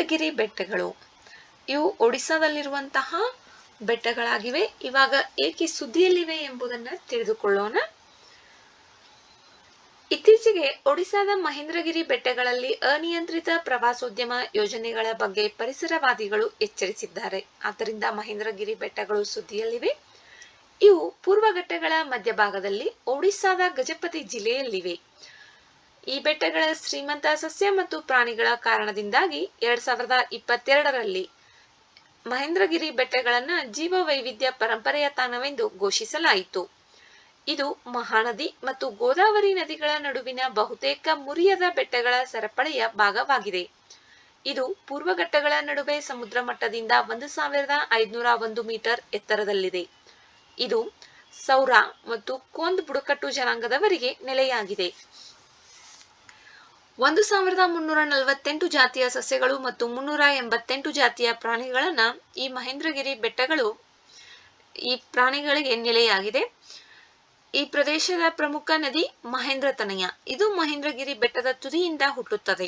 ಮಹೇಂದ್ರಗಿರಿ ಬೆಟ್ಟಗಳು ಇವು ಒಡಿಸ್ಸಾದಲ್ಲಿರುವಂತಹ ಬೆಟ್ಟಗಳಾಗಿವೆ. ಇವಾಗ ಏಕೆ ಸುದ್ದಿಯಲ್ಲಿವೆ ಎಂಬುದನ್ನು ತಿಳಿದುಕೊಳ್ಳೋಣ. ಇತ್ತೀಚೆಗೆ ಒಡಿಸ್ಸಾದ ಮಹೇಂದ್ರಗಿರಿ ಬೆಟ್ಟಗಳಲ್ಲಿ ಅನಿಯಂತ್ರಿತ ಪ್ರವಾಸೋದ್ಯಮ ಯೋಜನೆಗಳ ಬಗ್ಗೆ ಪರಿಸರವಾದಿಗಳು ಎಚ್ಚರಿಸಿದ್ದಾರೆ. ಆದ್ದರಿಂದ ಮಹೇಂದ್ರಗಿರಿ ಬೆಟ್ಟಗಳು ಸುದ್ದಿಯಲ್ಲಿವೆ. ಇವು ಪೂರ್ವ ಘಟ್ಟಗಳ ಮಧ್ಯಭಾಗದಲ್ಲಿ ಒಡಿಸ್ಸಾದ ಗಜಪತಿ ಜಿಲ್ಲೆಯಲ್ಲಿವೆ. ಈ ಬೆಟ್ಟಗಳ ಶ್ರೀಮಂತ ಸಸ್ಯ ಮತ್ತು ಪ್ರಾಣಿಗಳ ಕಾರಣದಿಂದಾಗಿ 2022ರಲ್ಲಿ ಮಹೇಂದ್ರಗಿರಿ ಬೆಟ್ಟಗಳನ್ನು ಜೀವ ವೈವಿಧ್ಯ ಪರಂಪರೆಯ ತಾಣವೆಂದು ಘೋಷಿಸಲಾಯಿತು. ಇದು ಮಹಾನದಿ ಮತ್ತು ಗೋದಾವರಿ ನದಿಗಳ ನಡುವಿನ ಬಹುತೇಕ ಮುರಿಯದ ಬೆಟ್ಟಗಳ ಸರಪಳಿಯ ಭಾಗವಾಗಿದೆ. ಇದು ಪೂರ್ವ ಘಟ್ಟಗಳ ನಡುವೆ ಸಮುದ್ರ ಮಟ್ಟದಿಂದ 1501 ಮೀಟರ್ ಎತ್ತರದಲ್ಲಿದೆ. ಇದು ಸೌರ ಮತ್ತು ಕೊಂದ್ ಬುಡಕಟ್ಟು ಜನಾಂಗದವರಿಗೆ ನೆಲೆಯಾಗಿದೆ. 1348 ಜಾತಿಯ ಸಸ್ಯಗಳು ಮತ್ತು 388 ಜಾತಿಯ ಪ್ರಾಣಿಗಳನ್ನ ಈ ಮಹೇಂದ್ರಗಿರಿ ಬೆಟ್ಟಗಳು ಈ ಪ್ರಾಣಿಗಳಿಗೆ ನೆಲೆಯಾಗಿದೆ. ಈ ಪ್ರದೇಶದ ಪ್ರಮುಖ ನದಿ ಮಹೇಂದ್ರತನಯ. ಇದು ಮಹೇಂದ್ರಗಿರಿ ಬೆಟ್ಟದ ತುದಿಯಿಂದ ಹುಟ್ಟುತ್ತದೆ.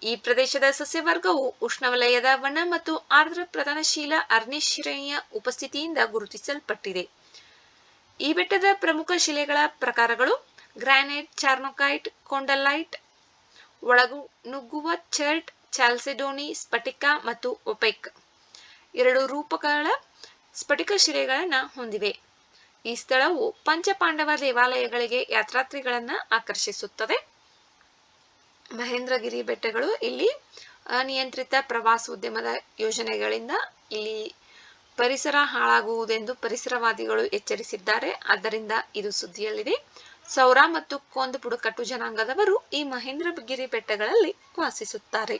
ಈ ಪ್ರದೇಶದ ಸಸ್ಯವರ್ಗವು ಉಷ್ಣವಲಯದ ವನ ಮತ್ತು ಆರ್ದ್ರ ಪ್ರಧಾನಶೀಲ ಅರಣ್ಯ ಶ್ರೇಣಿಯ ಉಪಸ್ಥಿತಿಯಿಂದ ಗುರುತಿಸಲ್ಪಟ್ಟಿದೆ. ಈ ಬೆಟ್ಟದ ಪ್ರಮುಖ ಶಿಲೆಗಳ ಪ್ರಕಾರಗಳು ಗ್ರಾನೈಟ್, ಚಾರ್ನೋಕೈಟ್, ಕೊಂಡಲೈಟ್, ಒಳನುಗ್ಗುವ ಚರ್ಟ್, ಚಾಲ್ಸೆಡೋನಿ, ಸ್ಫಟಿಕ ಮತ್ತು ಒಪೈಕ್ 2 ರೂಪಗಳ ಸ್ಫಟಿಕ ಶಿಲೆಗಳನ್ನು ಹೊಂದಿವೆ. ಈ ಸ್ಥಳವು ಪಂಚಪಾಂಡವ ದೇವಾಲಯಗಳಿಗೆ ಯಾತ್ರಾರ್ಥಿಗಳನ್ನ ಆಕರ್ಷಿಸುತ್ತದೆ. ಮಹೇಂದ್ರಗಿರಿ ಬೆಟ್ಟಗಳು ಇಲ್ಲಿ ಅನಿಯಂತ್ರಿತ ಪ್ರವಾಸೋದ್ಯಮದ ಯೋಜನೆಗಳಿಂದ ಇಲ್ಲಿ ಪರಿಸರ ಹಾಳಾಗುವುದೆಂದು ಪರಿಸರವಾದಿಗಳು ಎಚ್ಚರಿಸಿದ್ದಾರೆ. ಆದ್ದರಿಂದ ಇದು ಸುದ್ದಿಯಲ್ಲಿದೆ. ಸೌರ ಮತ್ತು ಕೊಂದ್ ಬುಡಕಟ್ಟು ಜನಾಂಗದವರು ಈ ಮಹೇಂದ್ರಗಿರಿ ಬೆಟ್ಟಗಳಲ್ಲಿ ವಾಸಿಸುತ್ತಾರೆ.